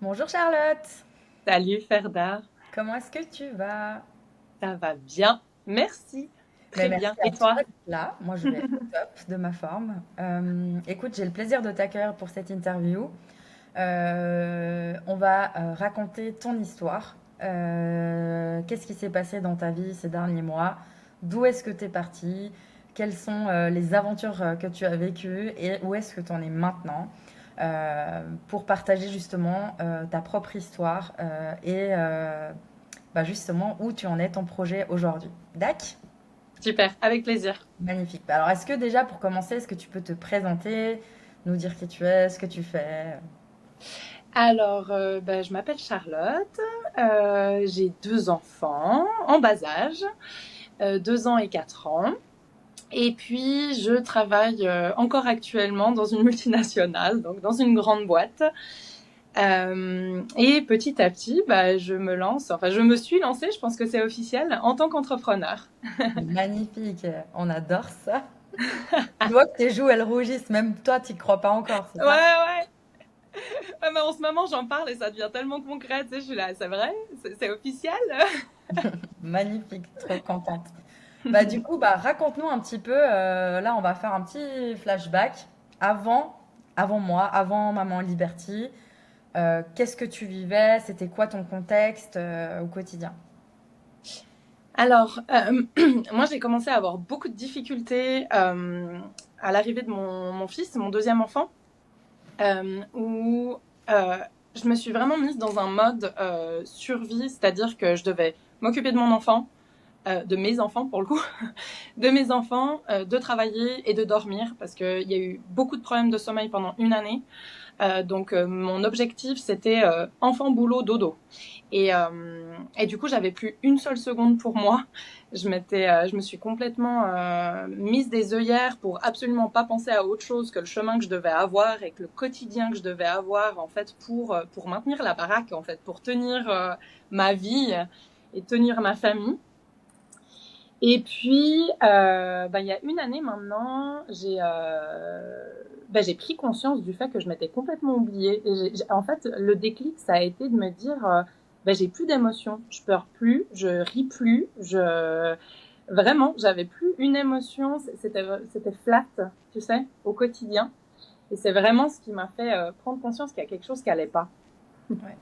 Bonjour Charlotte, Salut Ferda, comment est-ce que tu vas? ça va bien? Merci, Ben, très merci bien. à Et toi toi? d'être là, moi je vais au top de ma forme. Écoute, j'ai le plaisir de t'accueillir pour cette interview. On va raconter ton histoire. Qu'est-ce qui s'est passé dans ta vie ces derniers mois? D'où est-ce que tu es partie? Quelles sont les aventures que tu as vécues et où est-ce que tu en es maintenant? Pour partager justement ta propre histoire et bah, justement où tu en es ton projet aujourd'hui. Dac? Super, avec plaisir. Magnifique. Bah, alors, est-ce que déjà pour commencer, est-ce que tu peux te présenter, nous dire qui tu es, ce que tu fais? Alors, je m'appelle Charlotte, j'ai deux enfants en bas âge, 2 ans et 4 ans. Et puis, je travaille encore actuellement dans une multinationale, donc dans une grande boîte. Et petit à petit, je me lance, enfin, je me suis lancée, je pense que c'est officiel, en tant qu'entrepreneur. Magnifique, on adore ça. Je vois que tes joues, elles rougissent, même toi, tu n'y crois pas encore, c'est Ouais, ça? ouais. Ouais, mais en ce moment, j'en parle et ça devient tellement concret, tu sais, je suis là, c'est vrai? C'est officiel? Magnifique, trop contente. Bah, du coup, bah, raconte-nous un petit peu, là, on va faire un petit flashback avant, avant moi, avant Maman Liberty. Qu'est-ce que tu vivais? C'était quoi ton contexte au quotidien? Alors, moi, j'ai commencé à avoir beaucoup de difficultés à l'arrivée de mon fils, mon deuxième enfant, où je me suis vraiment mise dans un mode survie, c'est-à-dire que je devais m'occuper de mon enfant, de mes enfants pour le coup, de mes enfants, de travailler et de dormir, parce qu'il y a eu beaucoup de problèmes de sommeil pendant une année. Donc mon objectif c'était enfant, boulot, dodo. Et du coup j'avais plus une seule seconde pour moi. Je me suis complètement mise des œillères pour absolument pas penser à autre chose que le chemin que je devais avoir et que le quotidien que je devais avoir en fait pour maintenir la baraque en fait, pour tenir ma vie et tenir ma famille. Et puis, il y a une année maintenant, j'ai pris conscience du fait que je m'étais complètement oubliée. Et en fait, le déclic, ça a été de me dire, j'ai plus d'émotions, je pleure plus, je ris plus, vraiment, j'avais plus une émotion. C'était flat, tu sais, au quotidien. Et c'est vraiment ce qui m'a fait prendre conscience qu'il y a quelque chose qui allait pas. Ouais.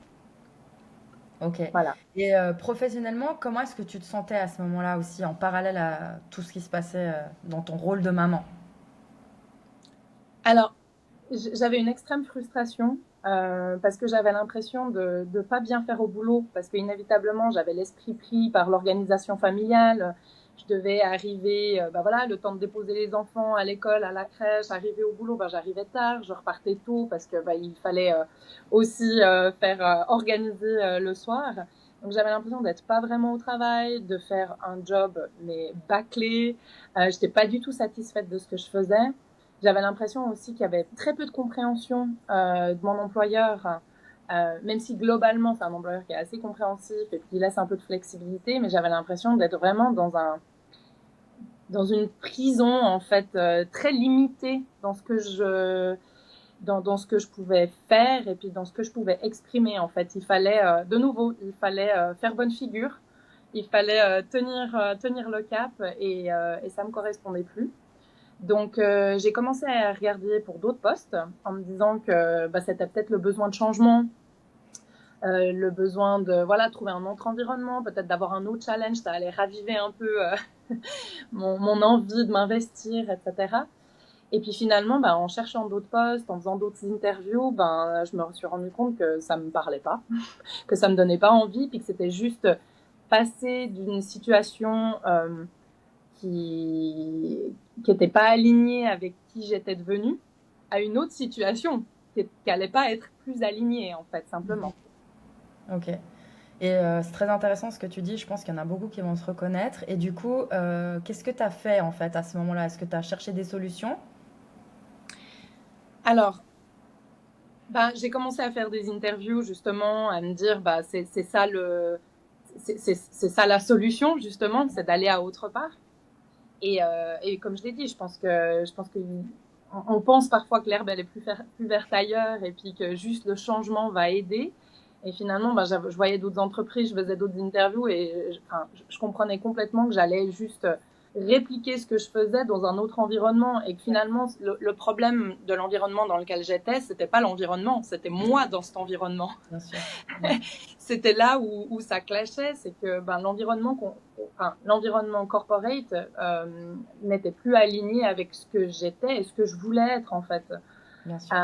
Ok. Voilà. Et professionnellement, comment est-ce que tu te sentais à ce moment-là aussi, en parallèle à tout ce qui se passait dans ton rôle de maman? Alors, j'avais une extrême frustration parce que j'avais l'impression de ne pas bien faire au boulot, parce qu'inévitablement, j'avais l'esprit pris par l'organisation familiale. Je devais arriver, voilà, le temps de déposer les enfants à l'école, à la crèche, arriver au boulot, j'arrivais tard, je repartais tôt parce que il fallait aussi faire organiser le soir. Donc j'avais l'impression d'être pas vraiment au travail, de faire un job mais bâclé. J'étais pas du tout satisfaite de ce que je faisais. J'avais l'impression aussi qu'il y avait très peu de compréhension de mon employeur, même si globalement c'est un employeur qui est assez compréhensif et qui laisse un peu de flexibilité, mais j'avais l'impression d'être vraiment dans une prison en fait très limitée dans ce que je pouvais faire et puis dans ce que je pouvais exprimer en fait. Il fallait de nouveau, il fallait faire bonne figure, il fallait tenir le cap et ça me correspondait plus. Donc, j'ai commencé à regarder pour d'autres postes en me disant que c'était peut-être le besoin de changement, le besoin de voilà trouver un autre environnement, peut-être d'avoir un autre challenge, ça allait raviver un peu mon envie de m'investir, etc. Et puis finalement, en cherchant d'autres postes, en faisant d'autres interviews, je me suis rendu compte que ça me parlait pas, que ça me donnait pas envie, puis que c'était juste passer d'une situation qui n'était pas alignée avec qui j'étais devenue à une autre situation qui n'allait pas être plus alignée en fait simplement. Ok. Et c'est très intéressant ce que tu dis. Je pense qu'il y en a beaucoup qui vont se reconnaître. Et du coup, qu'est-ce que tu as fait en fait à ce moment-là? Est-ce que tu as cherché des solutions? Alors, j'ai commencé à faire des interviews justement, à me dire c'est ça c'est ça la solution justement, c'est d'aller à autre part. Et comme je l'ai dit, je pense que on pense parfois que l'herbe elle est plus verte ailleurs et puis que juste le changement va aider. Et finalement, je voyais d'autres entreprises, je faisais d'autres interviews et je comprenais complètement que j'allais juste répliquer ce que je faisais dans un autre environnement et que finalement, le problème de l'environnement dans lequel j'étais, c'était pas l'environnement, c'était moi dans cet environnement. Bien sûr. C'était là où ça clashait, c'est que l'environnement corporate n'était plus aligné avec ce que j'étais et ce que je voulais être en fait. Bien sûr.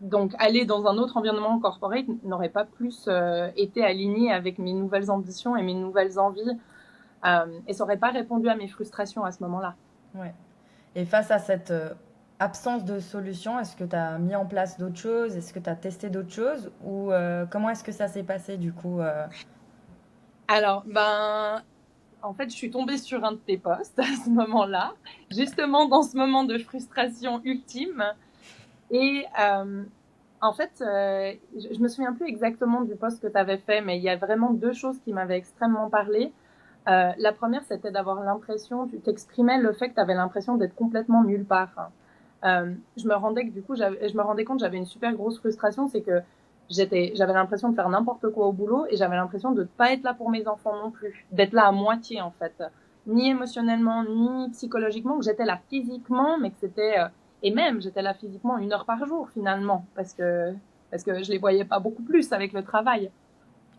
Donc aller dans un autre environnement corporate n'aurait pas plus été aligné avec mes nouvelles ambitions et mes nouvelles envies et ça n'aurait pas répondu à mes frustrations à ce moment-là. Ouais. Et face à cette absence de solution, est-ce que tu as mis en place d'autres choses? Est-ce que tu as testé d'autres choses? Ou comment est-ce que ça s'est passé du coup Alors, en fait, je suis tombée sur un de tes posts à ce moment-là, justement dans ce moment de frustration ultime. Et en fait, je me souviens plus exactement du post que tu avais fait, mais il y a vraiment deux choses qui m'avaient extrêmement parlé. La première, c'était d'avoir l'impression, tu t'exprimais le fait que tu avais l'impression d'être complètement nulle part. Je me rendais compte que j'avais une super grosse frustration, c'est que j'avais l'impression de faire n'importe quoi au boulot et j'avais l'impression de ne pas être là pour mes enfants non plus, d'être là à moitié en fait, ni émotionnellement ni psychologiquement, que j'étais là physiquement, mais que c'était et même j'étais là physiquement 1 heure par jour finalement parce que je les voyais pas beaucoup plus avec le travail.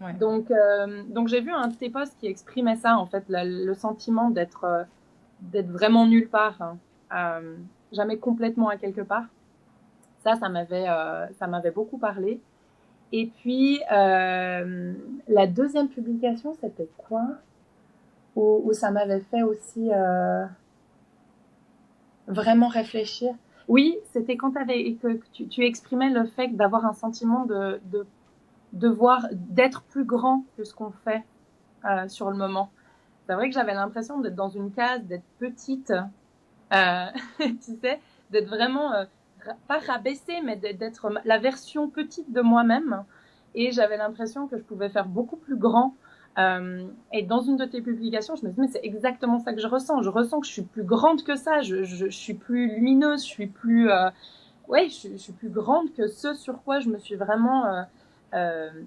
Ouais. Donc j'ai vu un de tes posts qui exprimait ça en fait, le sentiment d'être vraiment nulle part, jamais complètement à quelque part. Ça m'avait beaucoup parlé. Et puis, la deuxième publication, c'était quoi? Où ça m'avait fait aussi vraiment réfléchir. Oui, c'était quand que tu exprimais le fait d'avoir un sentiment d'être plus grand que ce qu'on fait sur le moment. C'est vrai que j'avais l'impression d'être dans une case, d'être petite, tu sais, d'être vraiment pas rabaissée, mais d'être la version petite de moi-même. Et j'avais l'impression que je pouvais faire beaucoup plus grand. Et dans une de tes publications, je me dis, mais c'est exactement ça que je ressens. Je ressens que je suis plus grande que ça. Je suis plus lumineuse. Je suis plus, ouais, je suis plus grande que ce sur quoi je me suis vraiment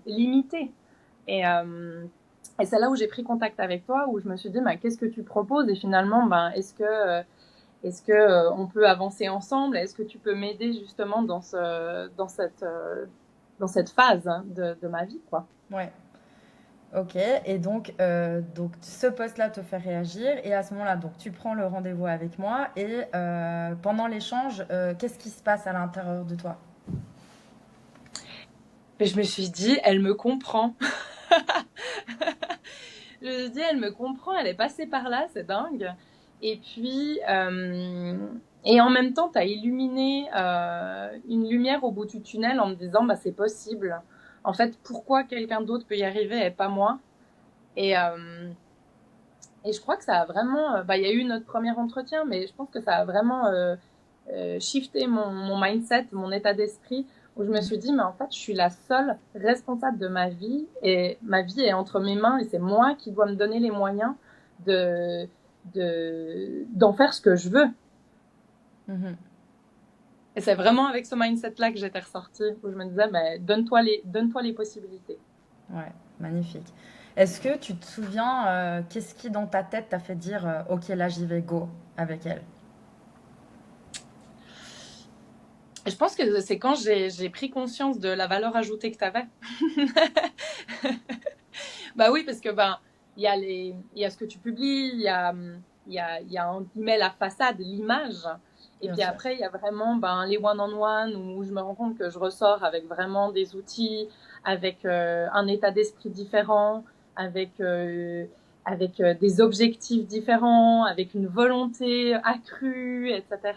limitée. Et c'est là où j'ai pris contact avec toi, où je me suis dit, qu'est-ce que tu proposes? Et finalement, est-ce que on peut avancer ensemble? Est-ce que tu peux m'aider justement dans cette phase de ma vie, quoi? Ouais. Ok. Et donc ce post-là te fait réagir. Et à ce moment-là, donc tu prends le rendez-vous avec moi. Et pendant l'échange, qu'est-ce qui se passe à l'intérieur de toi? Et je me suis dit, elle me comprend. Je me suis dit, elle me comprend, elle est passée par là, c'est dingue. Et puis, et en même temps, tu as illuminé une lumière au bout du tunnel en me disant, c'est possible. En fait, pourquoi quelqu'un d'autre peut y arriver et pas moi? Et, euh, et je crois que ça a vraiment, il y a eu notre premier entretien, mais je pense que ça a vraiment shifté mon mindset, mon état d'esprit, où je me suis dit, mais en fait, je suis la seule responsable de ma vie et ma vie est entre mes mains et c'est moi qui dois me donner les moyens de, d'en faire ce que je veux. Mhm. Et c'est vraiment avec ce mindset-là que j'étais ressortie, où je me disais, donne-toi les possibilités. Ouais, magnifique. Est-ce que tu te souviens, qu'est-ce qui dans ta tête t'a fait dire, ok, là j'y vais, go, avec elle? Et je pense que c'est quand j'ai pris conscience de la valeur ajoutée que tu avais. Bah oui, parce que il y a ce que tu publies, il y a un guillemets la façade, l'image. Et Bien puis sûr. après, il y a vraiment les one-on-one où je me rends compte que je ressors avec vraiment des outils, avec un état d'esprit différent, avec, des objectifs différents, avec une volonté accrue, etc.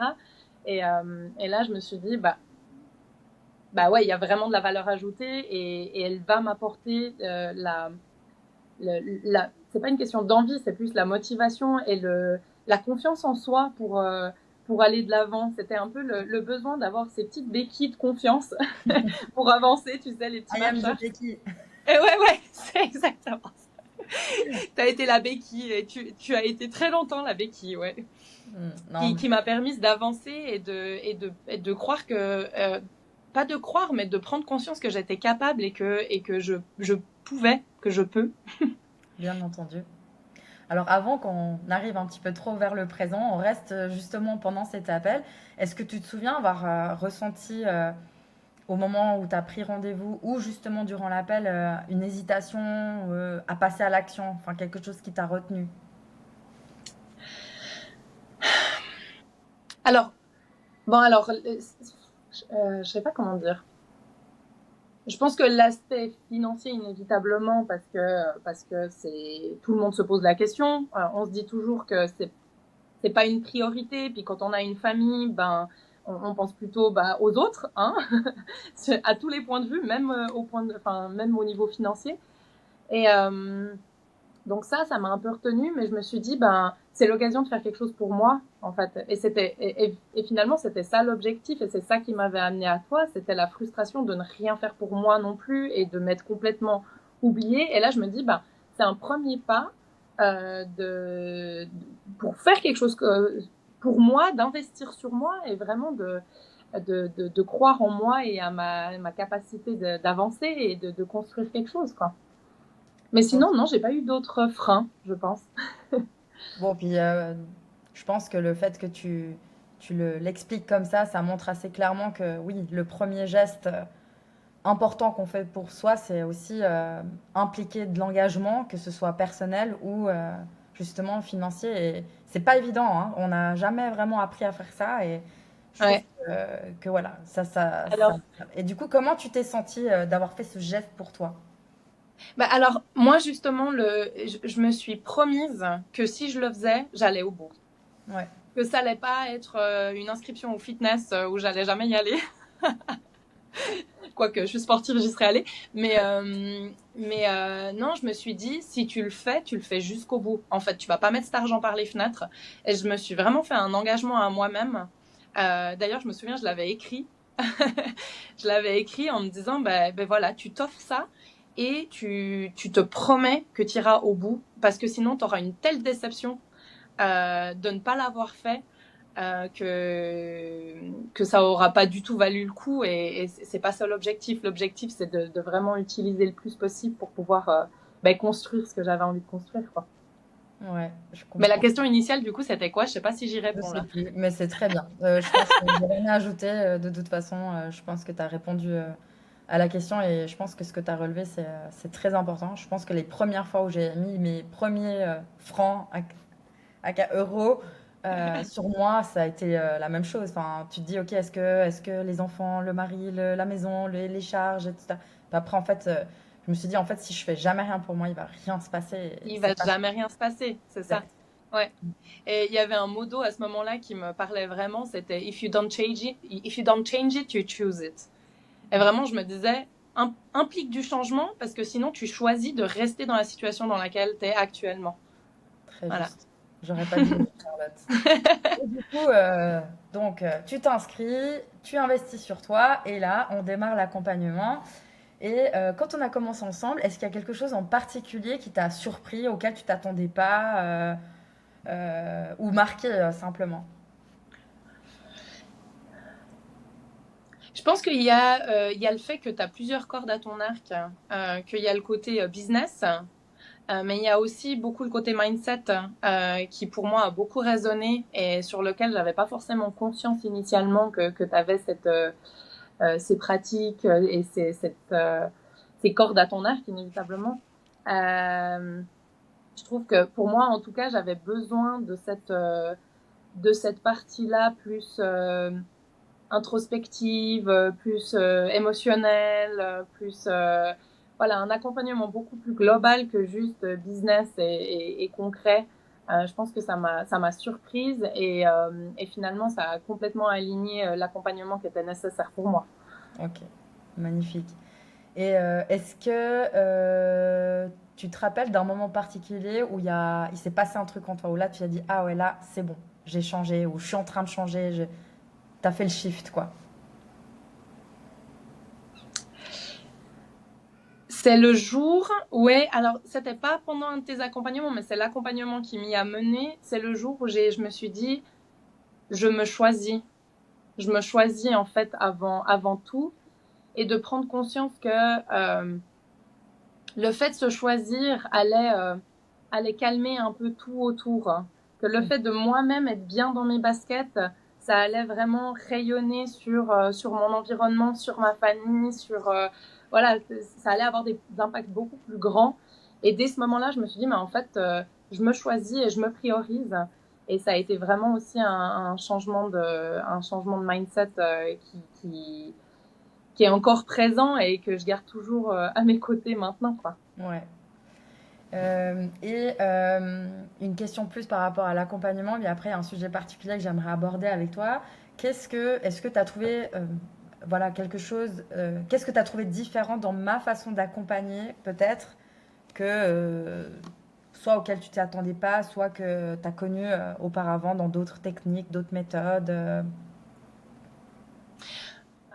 Et là, je me suis dit, ouais, il y a vraiment de la valeur ajoutée et elle va m'apporter c'est pas une question d'envie, c'est plus la motivation et la confiance en soi pour aller de l'avant. C'était un peu le besoin d'avoir ces petites béquilles de confiance pour avancer, tu sais, les petits I am the marcheurs. Becky. Et ouais, c'est exactement ça. Tu as été la béquille et tu as été très longtemps la béquille, ouais. Non, Qui m'a permis d'avancer et de croire que pas de croire, mais de prendre conscience que j'étais capable et que je pouvais, que je peux. Bien entendu. Alors avant qu'on arrive un petit peu trop vers le présent, on reste justement pendant cet appel. Est-ce que tu te souviens avoir ressenti au moment où tu as pris rendez-vous ou justement durant l'appel une hésitation à passer à l'action, enfin quelque chose qui t'a retenu? Alors, bon, alors, je sais pas comment dire. Je pense que l'aspect financier, inévitablement, parce que c'est tout le monde se pose la question. On se dit toujours que c'est pas une priorité. Puis quand on a une famille, ben on pense plutôt aux autres, hein, à tous les points de vue, même enfin même au niveau financier. Et donc ça m'a un peu retenue, mais je me suis dit, ben, c'est l'occasion de faire quelque chose pour moi, en fait. Et finalement, c'était ça l'objectif, et c'est ça qui m'avait amené à toi, c'était la frustration de ne rien faire pour moi non plus, et de m'être complètement oubliée. Et là, je me dis, ben, c'est un premier pas pour faire quelque chose pour moi, d'investir sur moi, et vraiment de croire en moi et à ma capacité d'avancer et de construire quelque chose, quoi. Mais Ok. sinon, non, j'ai pas eu d'autres freins, je pense. Bon, puis je pense que le fait que l'expliques comme ça montre assez clairement que oui, le premier geste important qu'on fait pour soi, c'est aussi impliquer de l'engagement, que ce soit personnel ou justement financier. Et c'est pas évident, hein. On n'a jamais vraiment appris à faire ça. Et je trouve Ouais. que voilà, Alors, Et du coup, comment tu t'es senti d'avoir fait ce geste pour toi? alors moi justement, je me suis promise que si je le faisais, j'allais au bout. Ouais, Que ça allait pas être une inscription au fitness où j'allais jamais y aller. Quoique, je suis sportive, j'y serais allée. Non, je me suis dit, si tu le fais jusqu'au bout. En fait, tu vas pas mettre cet argent par les fenêtres. Et je me suis vraiment fait un engagement à moi-même. D'ailleurs, je me souviens, je l'avais écrit. Je l'avais écrit en me disant, ben voilà, tu t'offres ça et tu te promets que tu iras au bout. Parce que sinon, tu auras une telle déception de ne pas l'avoir fait que ça aura pas du tout valu le coup et c'est pas ça l'objectif. L'objectif c'est de vraiment utiliser le plus possible pour pouvoir construire ce que j'avais envie de construire, quoi. ouais, je Mais la comprends. question initiale du coup c'était quoi? Je sais pas si j'y Je réponds sais là. plus, mais c'est très bien. Je pense que j'ai rien à ajouter. De toute façon, je pense que tu as répondu à la question et je pense que ce que tu as relevé, c'est très important. Je pense que les premières fois où j'ai mis mes premiers francs à euros sur moi, ça a été la même chose. Enfin, tu te dis, ok, est-ce que les enfants, le mari, la maison, les charges, etc. Puis après, en fait, je me suis dit, en fait, si je fais jamais rien pour moi, il va rien se passer. Et Il va c'est pas jamais rien se passer, c'est ça. exact. Ouais. Et il y avait un modo à ce moment-là qui me parlait vraiment, c'était if you don't change it, you choose it. Et vraiment, je me disais, implique du changement parce que sinon tu choisis de rester dans la situation dans laquelle tu es actuellement. Très Voilà. juste. J'aurais pas dit mieux, Charlotte. Et du coup, donc, tu t'inscris, tu investis sur toi, et là, on démarre l'accompagnement. Et quand on a commencé ensemble, est-ce qu'il y a quelque chose en particulier qui t'a surpris, auquel tu t'attendais pas, ou marqué simplement? Je pense il y a le fait que tu as plusieurs cordes à ton arc, qu'il y a le côté business, mais il y a aussi beaucoup le côté mindset qui pour moi a beaucoup résonné et sur lequel j'avais pas forcément conscience initialement que tu avais ces pratiques et ces cordes à ton arc inévitablement. Euh, je trouve que pour moi en tout cas j'avais besoin de cette partie-là plus introspective, plus émotionnelle, plus voilà un accompagnement beaucoup plus global que juste business et concret. Je pense que ça m'a surprise et finalement ça a complètement aligné l'accompagnement qui était nécessaire pour moi. Ok, magnifique. Et est-ce que tu te rappelles d'un moment particulier où il s'est passé un truc en toi, où là tu as dit, ah ouais, là c'est bon, j'ai changé, ou je suis en train de changer, t'as fait le shift, quoi. C'est le jour, ouais, alors c'était pas pendant un de tes accompagnements, mais c'est l'accompagnement qui m'y a mené. C'est le jour où je me suis dit, je me choisis. Je me choisis en fait avant tout. et de prendre conscience que le fait de se choisir allait calmer un peu tout autour. Que le fait de moi-même être bien dans mes baskets, ça allait vraiment rayonner sur mon environnement, sur ma famille, voilà, ça allait avoir des impacts beaucoup plus grands. Et dès ce moment-là, je me suis dit, mais en fait, je me choisis et je me priorise. Et ça a été vraiment aussi un changement de mindset qui est encore présent et que je garde toujours à mes côtés maintenant, quoi. Ouais. Une question plus par rapport à l'accompagnement, mais après, il y a un sujet particulier que j'aimerais aborder avec toi. Est-ce que tu as trouvé, voilà, quelque chose, qu'est-ce que tu as trouvé différent dans ma façon d'accompagner, peut-être, que soit auquel tu t'y attendais pas, soit que tu as connu auparavant dans d'autres techniques, d'autres méthodes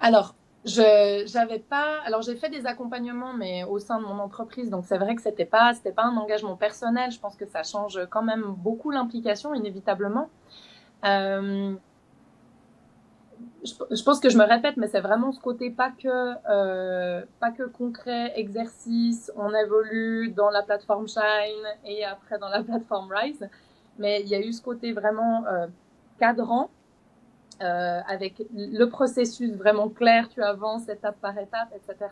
Alors, alors j'ai fait des accompagnements, mais au sein de mon entreprise, donc c'est vrai que c'était pas un engagement personnel. Je pense que ça change quand même beaucoup l'implication, inévitablement. Euh, je pense que je me répète, mais c'est vraiment ce côté pas que concret, exercice, on évolue dans la plateforme Shine et après dans la plateforme Rise. Mais il y a eu ce côté vraiment cadrant, avec le processus vraiment clair, tu avances étape par étape, etc.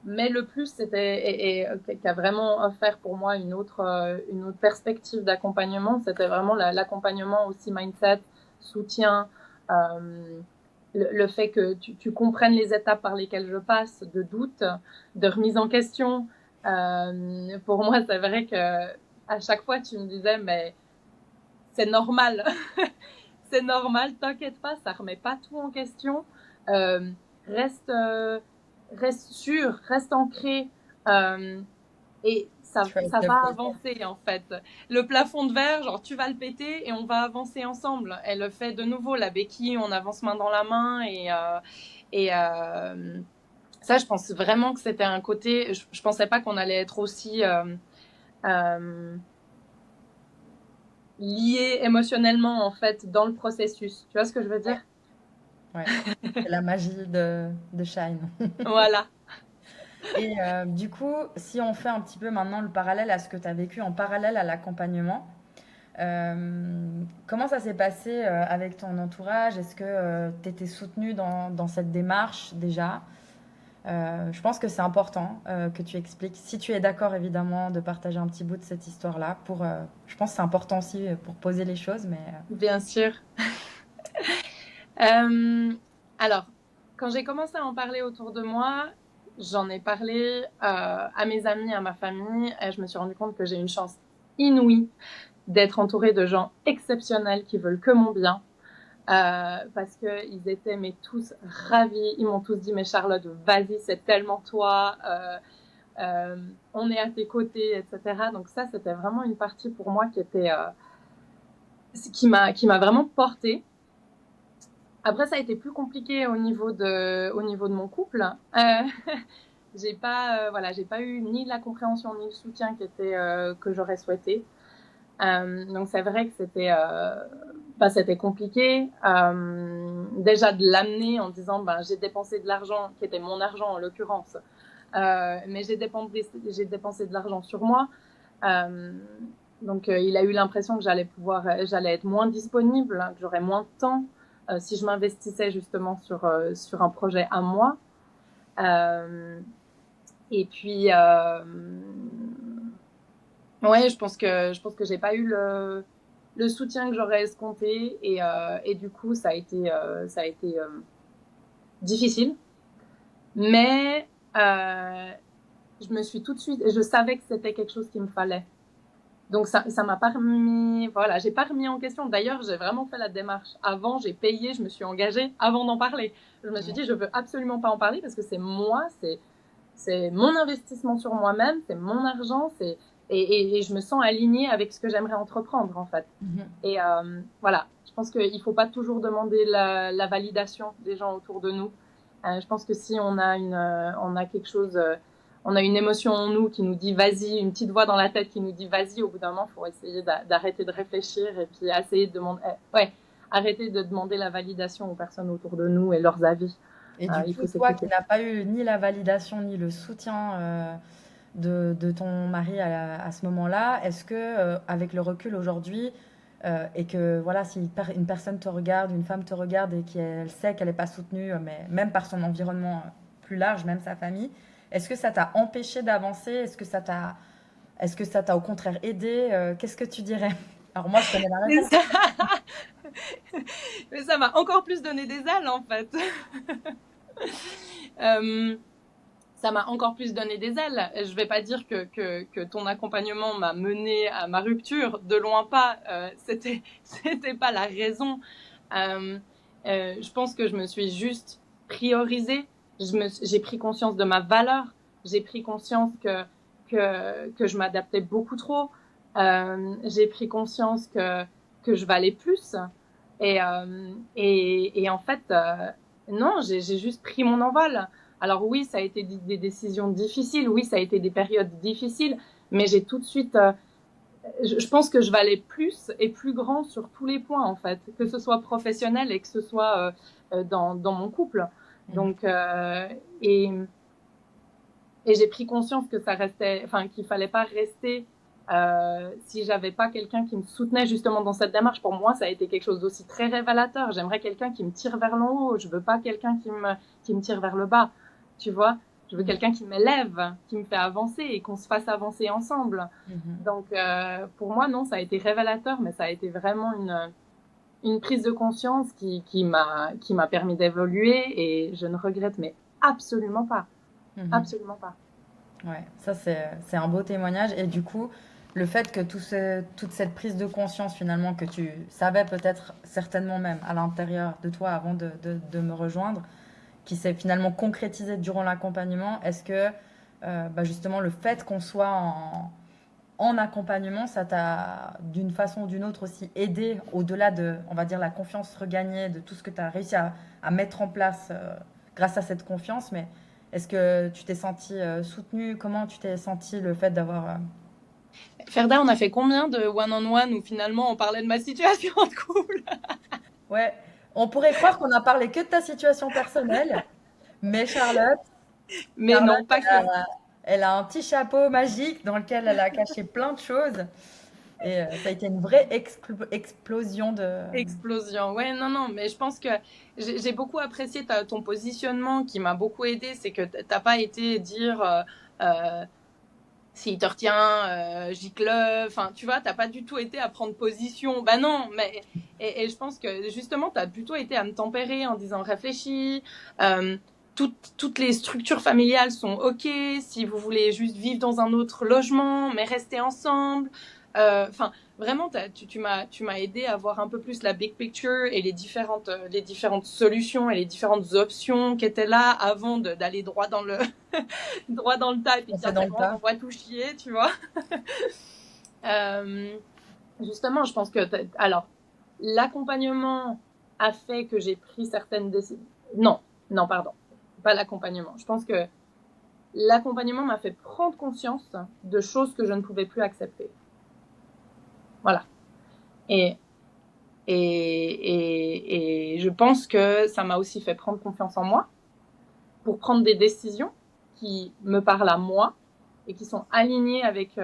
Mais le plus, et qui a vraiment offert pour moi une autre perspective d'accompagnement, c'était vraiment l'accompagnement aussi mindset, soutien, le fait que tu comprennes les étapes par lesquelles je passe, de doute, de remise en question. Pour moi, c'est vrai que à chaque fois, tu me disais, mais c'est normal, c'est normal, t'inquiète pas, ça remet pas tout en question. Euh, reste, euh, reste sûr, reste ancré, et Trust ça the va process. avancer en fait. Le plafond de verre, genre tu vas le péter et on va avancer ensemble. Elle le fait de nouveau, la béquille, on avance main dans la main et ça, je pense vraiment que c'était un côté. Je pensais pas qu'on allait être aussi euh, liés émotionnellement en fait dans le processus. Tu vois ce que je veux Ouais, dire? ouais. C'est la magie de Shine. Voilà. Et du coup, si on fait un petit peu maintenant le parallèle à ce que tu as vécu en parallèle à l'accompagnement, comment ça s'est passé avec ton entourage? Est-ce que tu étais soutenue dans cette démarche déjà? Je pense que c'est important que tu expliques, si tu es d'accord évidemment, de partager un petit bout de cette histoire-là. Je pense que c'est important aussi pour poser les choses, mais Bien sûr. Euh, alors, quand j'ai commencé à en parler autour de moi, j'en ai parlé à mes amis, à ma famille, et je me suis rendu compte que j'ai une chance inouïe d'être entourée de gens exceptionnels qui veulent que mon bien. Parce que ils étaient mais tous ravis, ils m'ont tous dit mais Charlotte, vas-y, c'est tellement toi, on est à tes côtés, etc. Donc ça, c'était vraiment une partie pour moi qui m'a vraiment portée. Après, ça a été plus compliqué au niveau de mon couple. J'ai pas eu ni la compréhension ni le soutien que j'aurais souhaité. Donc c'est vrai que c'était compliqué. Déjà de l'amener en disant, j'ai dépensé de l'argent, qui était mon argent en l'occurrence, mais j'ai dépensé de l'argent sur moi. Euh, donc il a eu l'impression que j'allais être moins disponible, hein, que j'aurais moins de temps si je m'investissais justement sur un projet à moi. Euh, et puis ouais, je pense que j'ai pas eu le soutien que j'aurais escompté et du coup ça a été difficile. Mais je me suis tout de suite, je savais que c'était quelque chose qu'il me fallait. Donc ça m'a pas remis, voilà, j'ai pas remis en question. D'ailleurs, j'ai vraiment fait la démarche. Avant, j'ai payé, je me suis engagée avant d'en parler. Je me suis dit, je veux absolument pas en parler parce que c'est moi, c'est mon investissement sur moi-même, c'est mon argent, et je me sens alignée avec ce que j'aimerais entreprendre en fait. mhm. Et voilà, je pense qu'il faut pas toujours demander la validation des gens autour de nous. Je pense que si on a quelque chose, on a une émotion en nous qui nous dit vas-y, une petite voix dans la tête qui nous dit vas-y, au bout d'un moment, il faut essayer d'arrêter de réfléchir et puis essayer de demander, ouais, arrêter de demander la validation aux personnes autour de nous et leurs avis. Et du il coup, faut toi qui s'écouter. n'as pas eu ni la validation ni le soutien de ton mari à ce moment-là, est-ce que, avec le recul aujourd'hui, et que voilà, si une personne te regarde, une femme te regarde et qu'elle sait qu'elle n'est pas soutenue, mais même par son environnement plus large, même sa famille, est-ce que ça t'a empêché d'avancer? Est-ce que ça t'a au contraire aidé? Qu'est-ce que tu dirais? Alors moi, je connais la Mais réponse. ça, mais ça m'a encore plus donné des ailes en fait. Euh, Ça m'a encore plus donné des ailes. Je vais pas dire que ton accompagnement m'a mené à ma rupture, de loin pas. C'était pas la raison. Euh, je pense que je me suis juste priorisée. J'ai pris conscience de ma valeur. J'ai pris conscience que je m'adaptais beaucoup trop. J'ai pris conscience que je valais plus. Et en fait, non, j'ai juste pris mon envol. Alors oui, ça a été des décisions difficiles, oui, ça a été des périodes difficiles, mais j'ai tout de suite, je pense que je valais plus et plus grand sur tous les points en fait, que ce soit professionnel et que ce soit dans mon couple. Mhm. Donc, et, et j'ai pris conscience que ça restait, enfin, qu'il fallait pas rester si j'avais pas quelqu'un qui me soutenait justement dans cette démarche. Pour moi, ça a été quelque chose d'aussi très révélateur. J'aimerais quelqu'un qui me tire vers le haut. Je veux pas quelqu'un qui me tire vers le bas. Tu vois, je veux Mhm. quelqu'un qui m'élève, qui me fait avancer et qu'on se fasse avancer ensemble. Mhm. Donc, pour moi, non, ça a été révélateur, mais ça a été vraiment une prise de conscience qui m'a permis d'évoluer et je ne regrette mais absolument pas, Mhm. absolument pas. Ouais, ça c'est un beau témoignage. Et du coup, le fait que toute cette prise de conscience finalement que tu savais peut-être certainement même à l'intérieur de toi avant de me rejoindre, qui s'est finalement concrétisée durant l'accompagnement, est-ce que bah justement le fait qu'on soit en accompagnement, ça t'a d'une façon ou d'une autre aussi aidé au-delà de, on va dire, la confiance regagnée, de tout ce que tu as réussi à mettre en place grâce à cette confiance, mais est-ce que tu t'es senti soutenu? Comment tu t'es senti le fait d'avoir... Ferda, on a fait combien de one-on-one où finalement on parlait de ma situation de couple? Ouais, on pourrait croire qu'on a parlé que de ta situation personnelle, mais Mais Charlotte, non, pas que. elle a un petit chapeau magique dans lequel elle a caché plein de choses. Et ça a été une vraie explosion de... Explosion. Ouais, non, non, mais je pense que j'ai beaucoup apprécié ton positionnement qui m'a beaucoup aidé. C'est que t'as pas été dire euh, s'il te retient, gicle-le. Enfin, tu vois, t'as pas du tout été à prendre position. Bah non, mais et je pense que justement, t'as plutôt été à me tempérer en disant réfléchis. Euh, toutes les structures familiales sont ok si vous voulez juste vivre dans un autre logement, mais rester ensemble. Enfin, vraiment, tu m'as aidé à voir un peu plus la big picture et les différentes solutions et les différentes options qui étaient là avant d'aller droit dans le droit dans le tas et puis de C'est dire dans c'est le bon, tas. j'envoie tout chier, tu vois. Euh, Justement, je pense que alors l'accompagnement a fait que j'ai pris certaines décisions. Non, non, pardon, pas l'accompagnement. Je pense que l'accompagnement m'a fait prendre conscience de choses que je ne pouvais plus accepter. Voilà. Et et je pense que ça m'a aussi fait prendre confiance en moi pour prendre des décisions qui me parlent à moi et qui sont alignées avec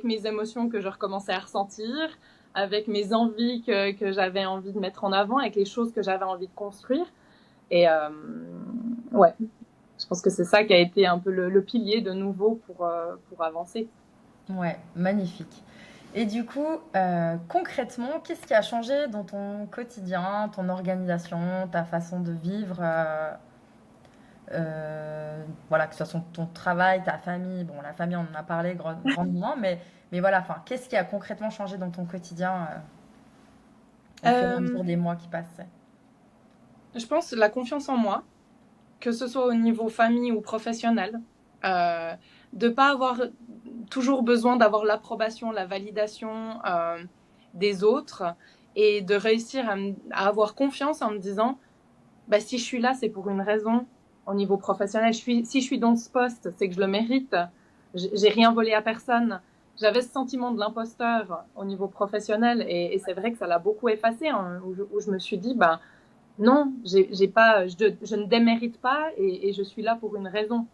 mes émotions que je recommençais à ressentir, avec mes envies que j'avais envie de mettre en avant, avec les choses que j'avais envie de construire. Et ouais, je pense que c'est ça qui a été un peu le pilier de nouveau pour avancer. Ouais, magnifique. Et du coup, concrètement, qu'est-ce qui a changé dans ton quotidien, ton organisation, ta façon de vivre voilà, que ce soit ton travail, ta famille. Bon, la famille, on en a parlé grandement, mais voilà, enfin, qu'est-ce qui a concrètement changé dans ton quotidien au fur et à Euh, mesure des mois qui passaient? je pense la confiance en moi, que ce soit au niveau famille ou professionnel, euh, de pas avoir toujours besoin d'avoir l'approbation, la validation des autres et de réussir à avoir confiance en me disant bah, si je suis là, c'est pour une raison au niveau professionnel. Si je suis dans ce poste, c'est que je le mérite. J'ai rien volé à personne. J'avais ce sentiment de l'imposteur au niveau professionnel et c'est vrai que ça l'a beaucoup effacé, hein, où je me suis dit, bah, Non, j'ai pas, je ne démérite pas et je suis là pour une raison.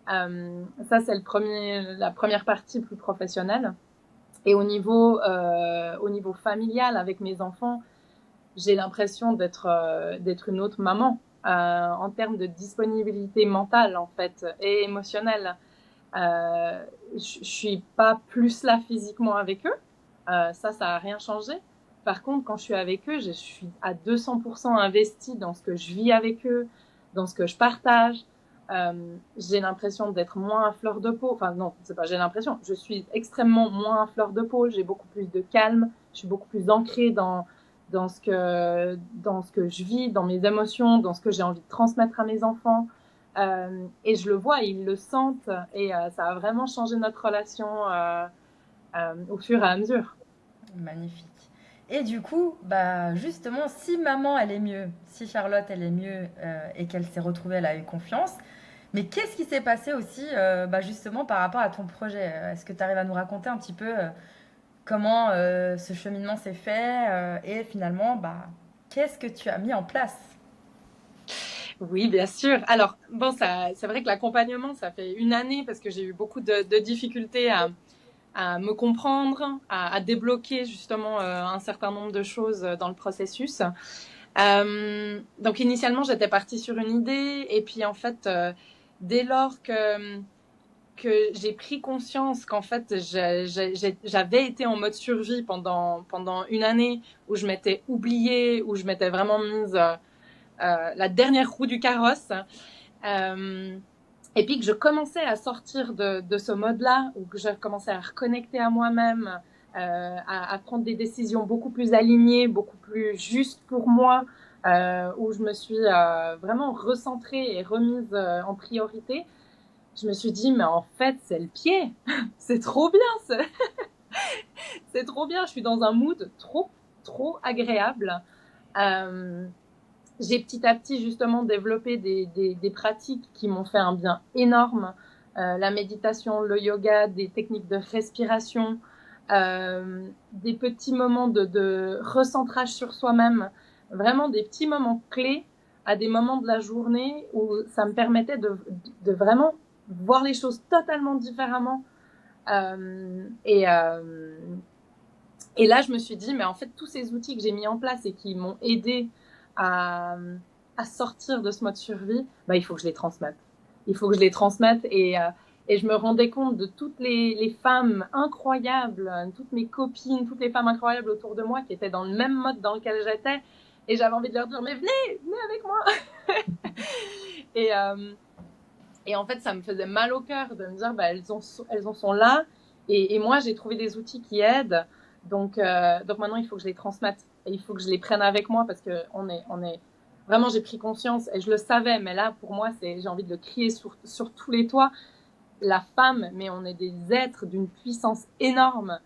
Ça, c'est la première partie plus professionnelle. Et au niveau familial avec mes enfants, j'ai l'impression d'être une autre maman en termes de disponibilité mentale en fait et émotionnelle. Je suis pas plus là physiquement avec eux. Ça a rien changé. Par contre, quand je suis avec eux, je suis à 200% investie dans ce que je vis avec eux, dans ce que je partage. J'ai l'impression d'être moins à fleur de peau. Enfin, non, c'est pas j'ai l'impression. Je suis extrêmement moins à fleur de peau. J'ai beaucoup plus de calme. Je suis beaucoup plus ancrée dans dans ce que je vis, dans mes émotions, dans ce que j'ai envie de transmettre à mes enfants. Et je le vois, ils le sentent. Et ça a vraiment changé notre relation au fur et à mesure. Magnifique. Et du coup, bah justement, si maman elle est mieux, si Charlotte elle est mieux et qu'elle s'est retrouvée, elle a eu confiance, mais qu'est-ce qui s'est passé aussi bah, justement par rapport à ton projet? Est-ce que tu arrives à nous raconter un petit peu comment ce cheminement s'est fait et finalement, bah, qu'est-ce que tu as mis en place? Oui, bien sûr. Alors, bon, c'est vrai que l'accompagnement, ça fait une année parce que j'ai eu beaucoup de difficultés à me comprendre, à débloquer justement un certain nombre de choses dans le processus. Donc, initialement, j'étais partie sur une idée et puis en fait, dès lors que j'ai pris conscience qu'en fait j'avais été en mode survie pendant une année où je m'étais oubliée, où je m'étais vraiment mise la dernière roue du carrosse. Euh, et puis que je commençais à sortir de ce mode-là, où que je commençais à reconnecter à moi-même, à prendre des décisions beaucoup plus alignées, beaucoup plus justes pour moi, où je me suis vraiment recentrée et remise en priorité. Je me suis dit, mais en fait, c'est le pied. C'est trop bien, c'est trop bien. Je suis dans un mood trop agréable. Euh, j'ai petit à petit justement développé des pratiques qui m'ont fait un bien énorme. La méditation, le yoga, des techniques de respiration, des petits moments de recentrage sur soi-même, vraiment des petits moments clés à des moments de la journée où ça me permettait de vraiment voir les choses totalement différemment. Euh, et, euh, et là, je me suis dit, mais en fait, tous ces outils que j'ai mis en place et qui m'ont aidé à, à sortir de ce mode survie, bah, il faut que je les transmette. Il faut que je les transmette et je me rendais compte de toutes les femmes incroyables, toutes mes copines, toutes les femmes incroyables autour de moi qui étaient dans le même mode dans lequel j'étais. Et j'avais envie de leur dire, mais venez avec moi. et, euh, et en fait, ça me faisait mal au cœur de me dire, bah, elles en sont là. Et moi, j'ai trouvé des outils qui aident. Donc maintenant, il faut que je les transmette. Et il faut que je les prenne avec moi parce que vraiment, j'ai pris conscience et je le savais. Mais là, pour moi, j'ai envie de le crier sur tous les toits. La femme, mais on est des êtres d'une puissance énorme.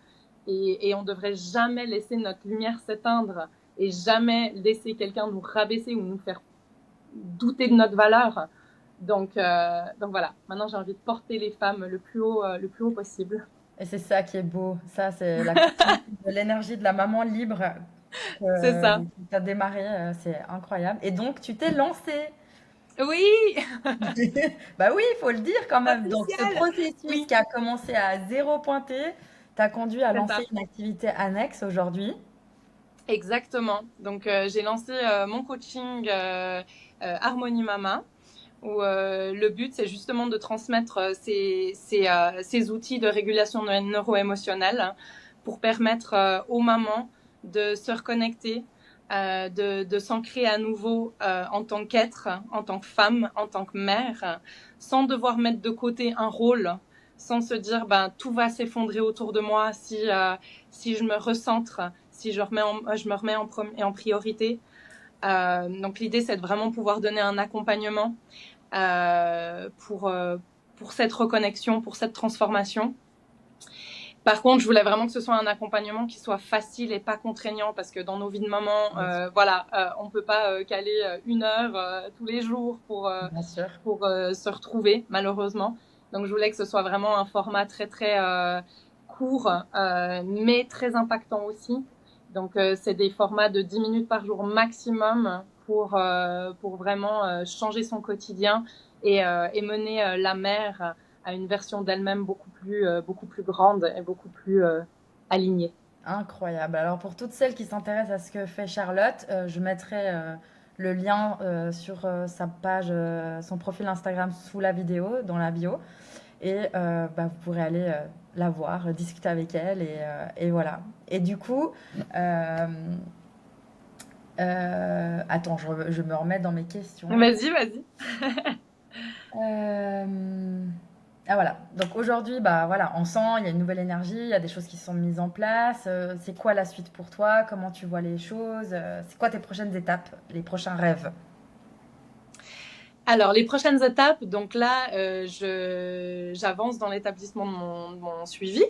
Et on devrait jamais laisser notre lumière s'éteindre et jamais laisser quelqu'un nous rabaisser ou nous faire douter de notre valeur. Donc voilà, maintenant j'ai envie de porter les femmes le plus haut possible. Et c'est ça qui est beau. Ça, c'est la continuité de l'énergie de la maman libre C'est que ça. tu as démarré. C'est incroyable. Et donc, tu t'es lancée. Oui, Bah oui, il faut le dire quand même. Donc, ce officiel. processus Oui, qui a commencé à zéro pointé t'a conduit à c'est ça. lancer une activité annexe aujourd'hui. Exactement. Donc j'ai lancé mon coaching Harmonie Mama où le but c'est justement de transmettre ces outils de régulation neuro-émotionnelle pour permettre aux mamans de se reconnecter, de s'ancrer à nouveau en tant qu'être, en tant que femme, en tant que mère, sans devoir mettre de côté un rôle, sans se dire ben tout va s'effondrer autour de moi si je me recentre, si je me remets en priorité. Donc l'idée c'est de vraiment pouvoir donner un accompagnement euh, pour, euh, pour cette reconnexion, pour cette transformation. Par contre, je voulais vraiment que ce soit un accompagnement qui soit facile et pas contraignant parce que dans nos vies de maman, voilà, on peut pas caler une heure tous les jours Bien sûr. pour se retrouver, malheureusement. Donc, je voulais que ce soit vraiment un format très court, mais très impactant aussi. Donc, c'est des formats de 10 minutes par jour maximum pour vraiment changer son quotidien et mener la mère à une version d'elle-même beaucoup plus grande et beaucoup plus alignée. Incroyable. Alors pour toutes celles qui s'intéressent à ce que fait Charlotte, je mettrai le lien sur sa page, son profil Instagram sous la vidéo, dans la bio. Et vous pourrez aller la voir, discuter avec elle et voilà. Et du coup, attends, je me remets dans mes questions. Vas-y, vas-y. Ah voilà. Donc aujourd'hui, voilà, on sent, il y a une nouvelle énergie, il y a des choses qui sont mises en place. C'est quoi la suite pour toi? Comment tu vois les choses? C'est quoi tes prochaines étapes, les prochains rêves? Alors, les prochaines étapes, donc là, j'avance dans l'établissement de mon suivi,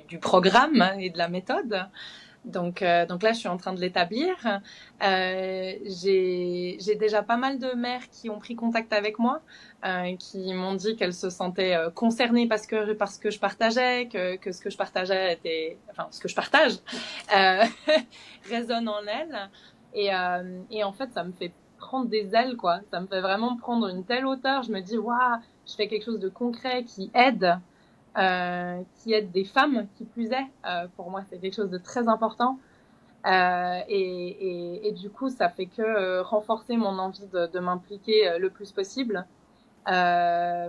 du programme et de la méthode. Donc là, je suis en train de l'établir. J'ai déjà pas mal de mères qui ont pris contact avec moi, qui m'ont dit qu'elles se sentaient concernées parce que je partageais, que ce que je partageais était, enfin, ce que je partage euh, résonne en elles. Et en fait, ça me fait prendre des ailes, quoi. Ça me fait vraiment prendre une telle hauteur. Je me dis, waouh, je fais quelque chose de concret qui aide des femmes, qui plus est. Pour moi, c'est quelque chose de très important. Et du coup, ça fait que renforcer mon envie de m'impliquer le plus possible. Euh,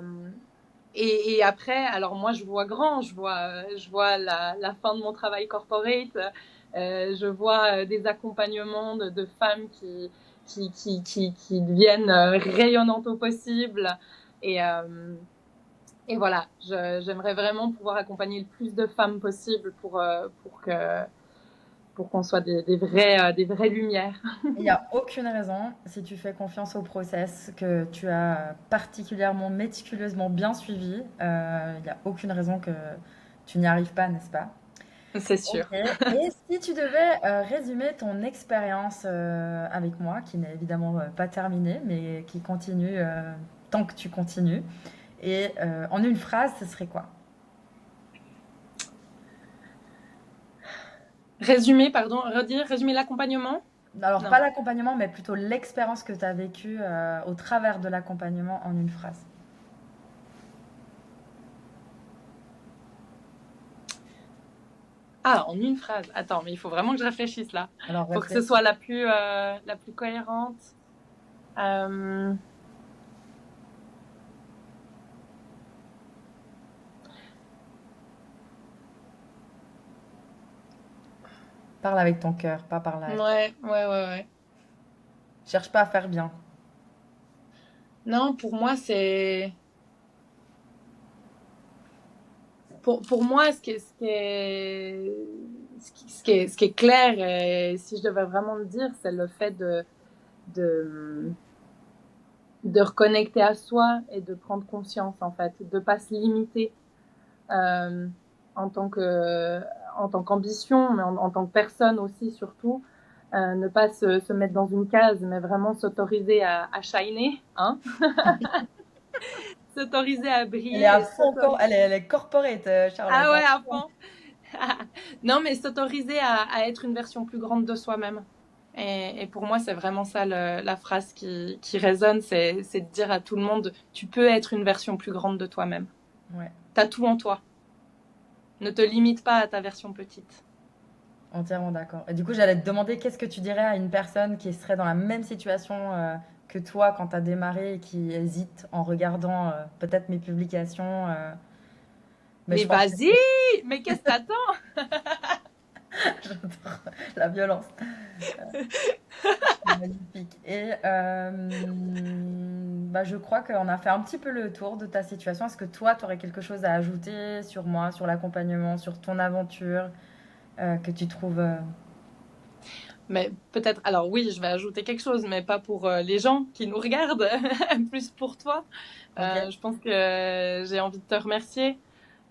et après, alors moi, je vois grand, je vois la fin de mon travail corporate, je vois des accompagnements de femmes qui deviennent rayonnantes au possible. Et, euh, et voilà, j'aimerais vraiment pouvoir accompagner le plus de femmes possible pour qu'on soit des vraies lumières. Il n'y a aucune raison, si tu fais confiance au process que tu as particulièrement méticuleusement bien suivi, il n'y a aucune raison que tu n'y arrives pas, n'est-ce pas? C'est Ok. sûr. Et si tu devais résumer ton expérience avec moi, qui n'est évidemment pas terminée, mais qui continue tant que tu continues, et en une phrase, ce serait quoi? Résumer l'accompagnement? Alors, Non. pas l'accompagnement, mais plutôt l'expérience que tu as vécue au travers de l'accompagnement en une phrase. Ah, en une phrase. Attends, mais il faut vraiment que je réfléchisse là. Alors, Il faut que ce réfléchis. soit la plus cohérente. Euh, Parle avec ton cœur, pas par la tête. ouais. Cherche pas à faire bien. Non, pour moi, pour moi, ce qui est clair, et si je devais vraiment le dire, c'est le fait de, de reconnecter à soi et de prendre conscience, en fait, de pas se limiter euh, en tant que, en tant qu'ambition, mais en tant que personne aussi, surtout. Ne pas se mettre dans une case, mais vraiment s'autoriser à shiner, hein, s'autoriser à Elle est à briller, fond, elle est corporate, Charlotte, ah hein. ouais, à fond. Non, mais s'autoriser à être une version plus grande de soi-même. Et pour moi, c'est vraiment ça la phrase qui résonne, c'est de dire à tout le monde, tu peux être une version plus grande de toi-même. Ouais, T'as tout en toi. Ne te limite pas à ta version petite. entièrement d'accord. Et du coup, j'allais te demander qu'est-ce que tu dirais à une personne qui serait dans la même situation que toi quand tu as démarré et qui hésite en regardant peut-être mes publications. Mais Mais je pense que vas-y, mais qu'est-ce que t'attends? j'adore la violence. C'est magnifique. Et je crois qu'on a fait un petit peu le tour de ta situation. Est-ce que toi, tu aurais quelque chose à ajouter sur moi, sur l'accompagnement, sur ton aventure que tu trouves Mais peut-être, alors oui, je vais ajouter quelque chose, mais pas pour les gens qui nous regardent, plus pour toi. ok? Je pense que j'ai envie de te remercier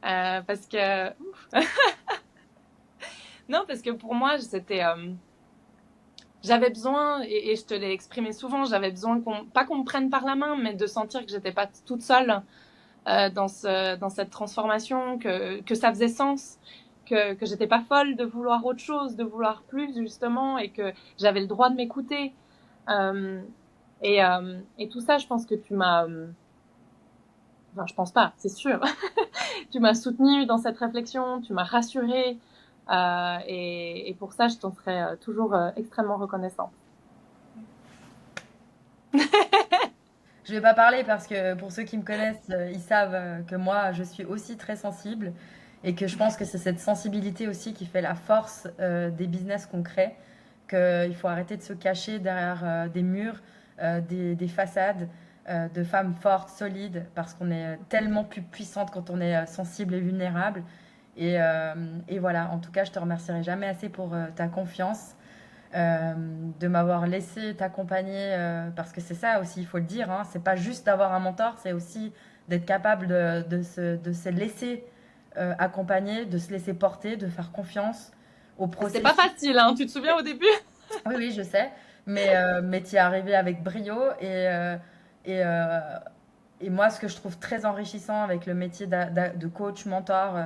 parce que non, parce que pour moi, j'avais besoin et je te l'ai exprimé souvent, j'avais besoin pas qu'on me prenne par la main, mais de sentir que j'étais pas toute seule dans cette transformation, que ça faisait sens, que j'étais pas folle de vouloir autre chose, de vouloir plus justement, et que j'avais le droit de m'écouter. Euh, et tout ça, je pense que tu m'as, enfin, je pense pas, c'est sûr, tu m'as soutenue dans cette réflexion, tu m'as rassurée, et pour ça, je t'en serai toujours extrêmement reconnaissante. Je vais pas parler parce que pour ceux qui me connaissent, ils savent que moi, je suis aussi très sensible et que je pense que c'est cette sensibilité aussi qui fait la force des business qu'on crée, qu'il faut arrêter de se cacher derrière des murs, des façades de femmes fortes, solides, parce qu'on est tellement plus puissante quand on est sensible et vulnérable. Et, et voilà, en tout cas, je te remercierai jamais assez pour ta confiance euh, de m'avoir laissé t'accompagner, parce que c'est ça aussi, il faut le dire, hein, c'est pas juste d'avoir un mentor, c'est aussi d'être capable de se laisser accompagner, de se laisser porter, de faire confiance au C'était pas processus. facile, hein, tu te souviens au début? Oui, oui, je sais, mais tu y es arrivé avec brio et, euh, et moi, ce que je trouve très enrichissant avec le métier de coach, mentor,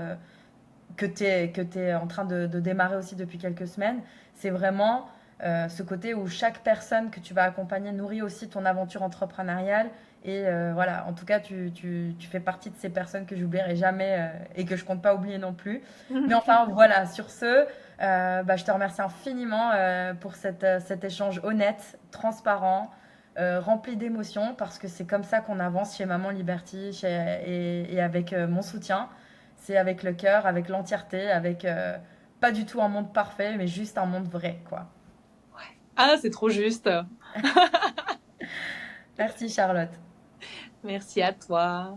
que tu es en train de démarrer aussi depuis quelques semaines, c'est vraiment ce côté où chaque personne que tu vas accompagner nourrit aussi ton aventure entrepreneuriale. Et voilà, en tout cas, tu fais partie de ces personnes que j'oublierai jamais et que je compte pas oublier non plus. Mais enfin, voilà, sur ce, bah, je te remercie infiniment pour cet échange honnête, transparent, rempli d'émotions, parce que c'est comme ça qu'on avance chez Maman Liberty et avec mon soutien. C'est avec le cœur, avec l'entièreté, avec pas du tout un monde parfait, mais juste un monde vrai, quoi. Ah, c'est trop juste. Merci Charlotte. Merci à toi.